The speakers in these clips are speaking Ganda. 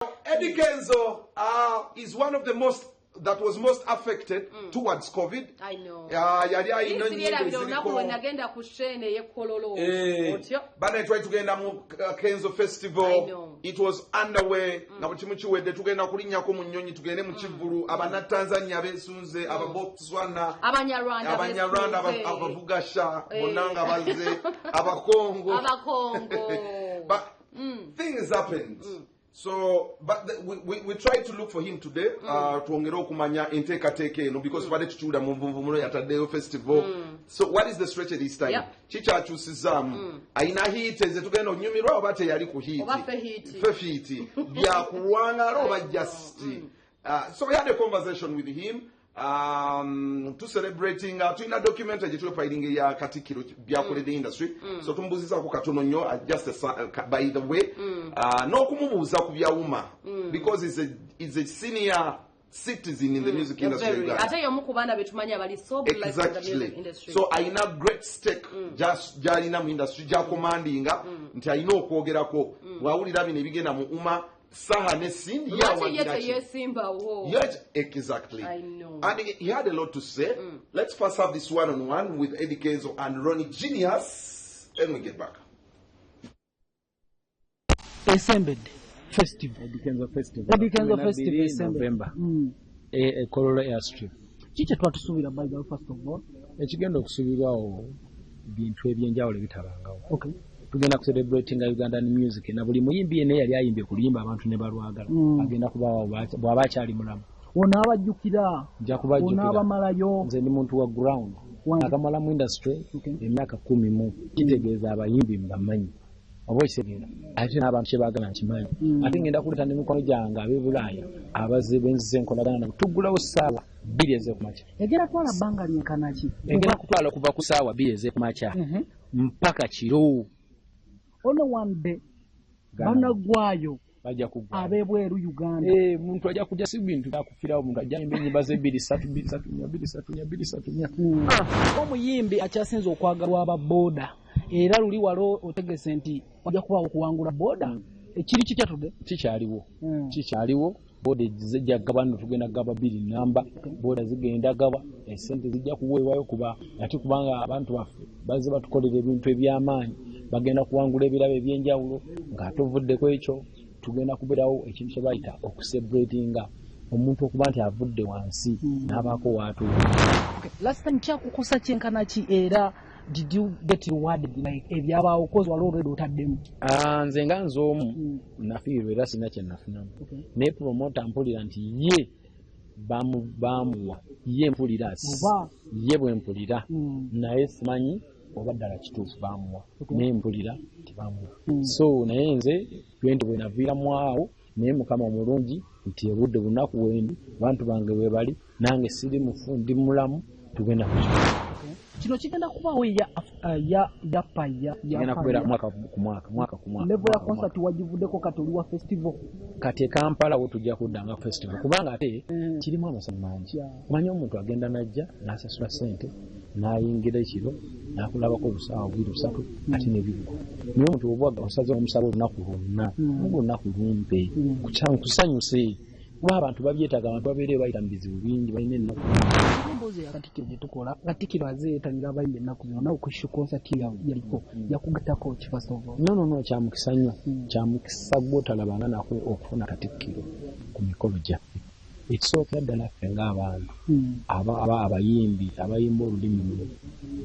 Eddie Kenzo is one of the most that was most affected towards COVID. I know. But I tried to get a Kenzo festival. It was underway. Now, Chimuchi, to get a Kurinya Komunyoni to get a kivvulu, Abana Tanzania, Besunze, Aba Botswana, Abanyaranda, Abavugasha, Bonanga Baze, Abakongo. But things happened. So, but we tried to look for him today. Tuongero kumanya inteka teke no because wale tuchuda mumvumulo ya Tadeo festival. So what is the stretch this time? Chicha chusizam. Aina hit eze tugenda onyumiro obate yali ku hit. Fe hit. Bya kuwanga roba just. So we had a conversation with him. To celebrating to in a documentary to fighting ya Katikkiro bya the industry. So tumbuzisa ku katono nyo just by the way no kumubuza ku bya uma because he's a senior citizen in the music industry. Exactly. So I know great stake just jalina mu industry ja commandinga nti ayina okwogerako wawulira bino ebigenda mu uma. Yes, exactly. I know. And he had a lot to say. Let's first have this one-on-one with Eddie Kenzo and Ronnie Genius, and we get back. Assembled Festival. Eddie Kenzo Festival. Eddie Kenzo Festival in November. Kololo Airstrip. Chiche twatusubira by the first of all. Ekigenda okusubirwawo bintu ebyenjawulo bitabangawo. Okay. Tugenda ku celebrating Ugandan music na buli muyimbi yene yali ayimbye kulimba abantu ne balwagala agenda kubawo bwaba kyali mulamu ona abajjukira nja kubajjukira ona abamalayo nze ni muntu wa ground akamala mu industry emyaka 10 mu kitegeeza abayimbi bamanyi oboyisegera ate n'abantu kyebagala nkimanyi ate ngenda kuleta ne mikono gyange ab'ebulaaya abaze benzize nkolagana nabo tuggulawo ssaawa 2 ez'ekumakya egera twala bbanga lyenkanaki egera kutwala kuva ku ssaawa 2 ez'ekumakya mpaka kiro. Ono one day banagwayo bajja kugwa abebweru Uganda muntu ajja kujja si bintu nakufirawo muntu ajja imbe nyimba ze 2 omuyimbi akyasinze okwagalwa aba boda era luli walo otegese nti wajja kuba okuwangula boda ekiri kikyatude kikyaliwo boda zijja gabano tugenda gaba 2 namba boda zigenda gaba esente zijja kuweewayo kuba ati kubanga abantu baffe baze batukolera ebintu eby'amaanyi bagenda kuwangula ebirabo ebyenjawulo ng'atovuddeko ekyo tugenda kubirawo ekintu kye bayita okucelebratinga omuntu okuba nti avudde wansi n'abaako waatu. Last time kyakukosa kyenkana ki era did you get rewarded like ebyabaawo cause wali already otaddemu? Nze nga nze omu nafiirwa era sina kye nafunamu naye promota mpulira nti ye bamuwa ye mpulira ye bwe mpulira naye simanyi oba ddala kituufu bamuwa naye mpulira tibamuwa so naye nze twenti bwe naviiramu awo naye mukama omulungi nti ebudde bunaku wendi abantu bange we bali nange siri mufu ndi mulamu tugenda kino kigenda kubaawo genda kubeera mwaka ku mwaka level ya concert wagivuddeko kati oli wa festival kati Kampala wo tujja kuddanga festival kubanga ate kirimu amasomo mangi manyi omuntu agenda najja n'asasula ssente n'ayingira ekiro n'akulabako obusaawa 2-3 ate n'ebiruko naye omuntu obuwaga osaze omusaba olunaku lwonna olunaku lumpe kusanyuse kuba abantu babyetaaga abantu babeereyo bayita mu bizibu bingi balina ennaku emboozi ya Katikkiro gye tukola Katikkiro azeetanira abayimbi ennaku zino nawe ku concert yaliko yakugatako ki first of all? No kyamukisa nnyo kyamukisa gw'otalabanga nakwe okufuna Katikkiro ku mikolo gyaffe ekisookera ddala ffe ng'abantu abayimbi abayimba olulimi luno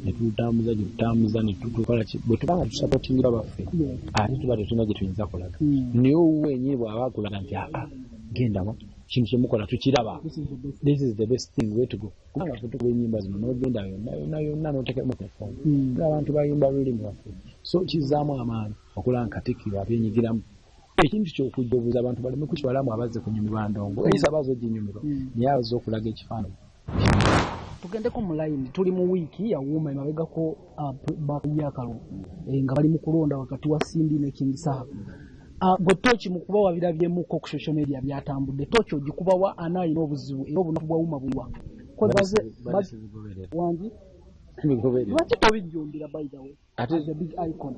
ne tulutambuza gye tutambuza ne tukola bwe tubanga tusapootingira baffe ate tuba tetulina gye tuyinza kulaga naye owuwenyi bw'aba akulaga nti gendawa kintu kyemukola tukiraba this is the best thing way to go kubanga ffe tukuba ennyimba zino n'ogenda yonna n'oteekamu telefoni ng'abantu bayimba lulimi lwaffe so kizaamu amaanyi okulaba Katikkiro abenyigiramu ekintu ky'okujjobuza abantu baleme kukiwalamu abazze ku nyumirwa ndongo eyisa abaza oginyumirwa naye abaza okulaga ekifaananyi. Tugendeko mu line tuli mu wiiki yawuuma emabegako bakulyakalo nga bali mu kulonda wakati wa Simbi ne King Saha. Gwe tochi mu kuba wabirabyemuko ku social media byatambudde tochi ogikubawa anayina obuzibu era obunafu bwawuma buliwa kozaze wangi lwaki tobijjumbira by the way as a big icon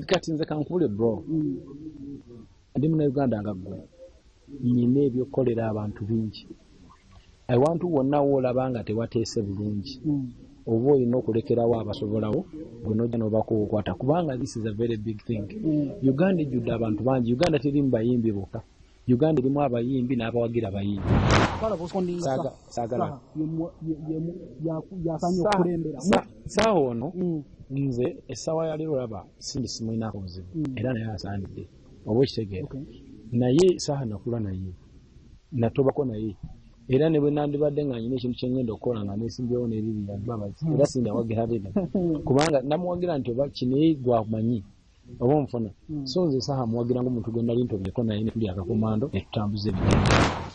kati nze kankule bro ndi mu Uganda nga gwe nyina ebyokukolera abantu bingi. Abantu wonna woolaba nga tewateese bulungi oba olina okulekerawo abasobolawo gwe nojja n'obakukwata kubanga this is a very big thing. Uganda ejjudde abantu bangi. Uganda terimu bayimbi bokka. Uganda erimu abayimbi n'abawagira bayimbi. Saawa ono nze essaawa ya leero olaba sindi simulinaako buzibu era naye asaanidde oba ekitegeera naye saawa nakula naye natobako naye era ne bwe nandibadde nga nyina ekintu kyengenda okukola nga neesimbyewo n'ebibira babazi era sindawagira bena kubanga namuwagira nti oba kinaye gwamanyi oba omufuna so nze saawa muwagira ng'omuntu gwe nali ntobyeko naye ne tuli akakomando ne tutambuza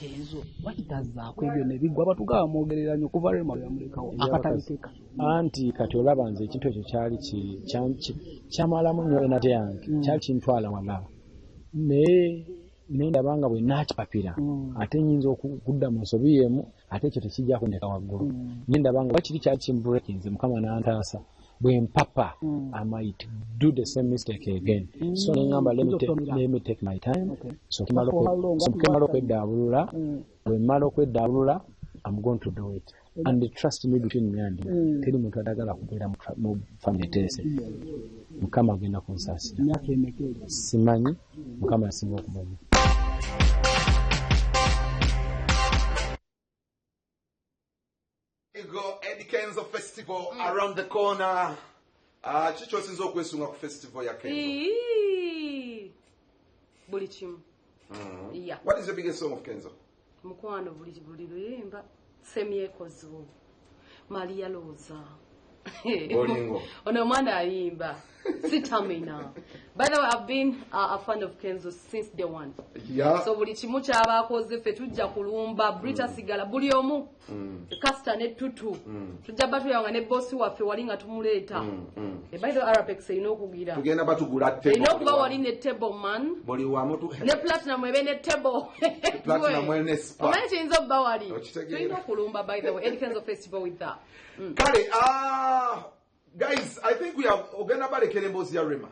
ezo wakitazaako ebyo ne biggwa batugaba mwogereranya okuva lwe mala yamulekawo akatabikeka anti kati olaba nze ekintu ekyo kyali kyamalamu nnyo enate yange kyali kintwala wala naye nendaba nga bwe naakipapira ate nyinza okudda mu nsobi y'emu ate ekyo tekijja kundeka waggulu nendaba nga bakiri kyali kimbrekinze mukama n'antaasa bwe mpapa I might do the same mistake again. So nengamba let me take my time. So kimala okweddaabulula bwe mmala okweddaabulula I'm going to do it. And trust me between me and you. Teri muntu atagala kubeera mu family terese. Mukama agenda kunsaasira. Simanyi Mukama asinga okumanyi. Go Eddie Kenzo Festival around the corner. Chicho sinzo okwesunga ku festival ya Kenzo. Buli kimu. Yeah. What is the biggest song of Kenzo? Mukwano buli luyimba semyekozo Maria Loza. Bolingo. Ono mwana ayimba. Sitamina. By the way, I've been a fan of Kenzo since day one. Yeah. So buli kimu kyabakoze ffe tujja kulumba Brita Sigala buli omu. Kasta ne tutu. Tujja batuyanga ne boss waffe wali nga tumuleeta. By the way, Arapex erina okugira. Tugenda batugula table. Erina okuba wali ne table man. Buli wamu ne platinum ebe ne table. Platinum ne spa. Omanyi kiyinza okuba wali. Tulina okulumba by the way. Eddie Kenzo Festival with that. Kale, guys, I think we have ogenda balekera emboozi ya Rema.